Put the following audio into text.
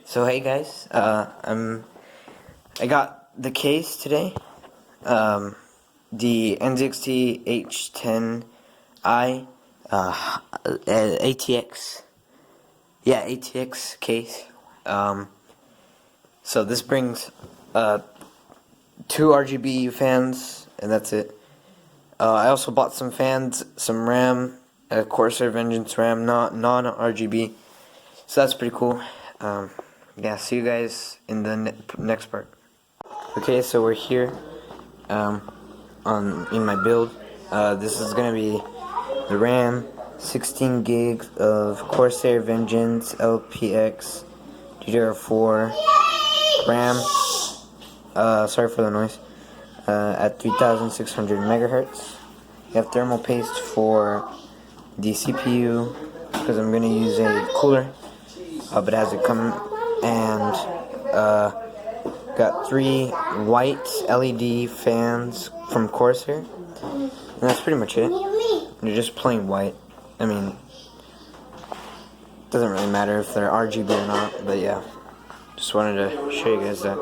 So hey guys, I got the case today, the NZXT H10i ATX, ATX case. So this brings two RGB fans, and that's it. I also bought some fans, some RAM, Corsair Vengeance RAM, not non-RGB. So that's pretty cool. Yeah, see you guys in the next part. Okay, so we're here in my build. This is gonna be the RAM, 16 gigs of Corsair Vengeance LPX DDR4 RAM. Sorry for the noise. At 3600 megahertz. You have thermal paste for the CPU because I'm gonna use a cooler. But as it come and got 3 white LED fans from Corsair, and that's pretty much it. They're just plain white. I mean, doesn't really matter if they're RGB or not, but yeah, just wanted to show you guys that.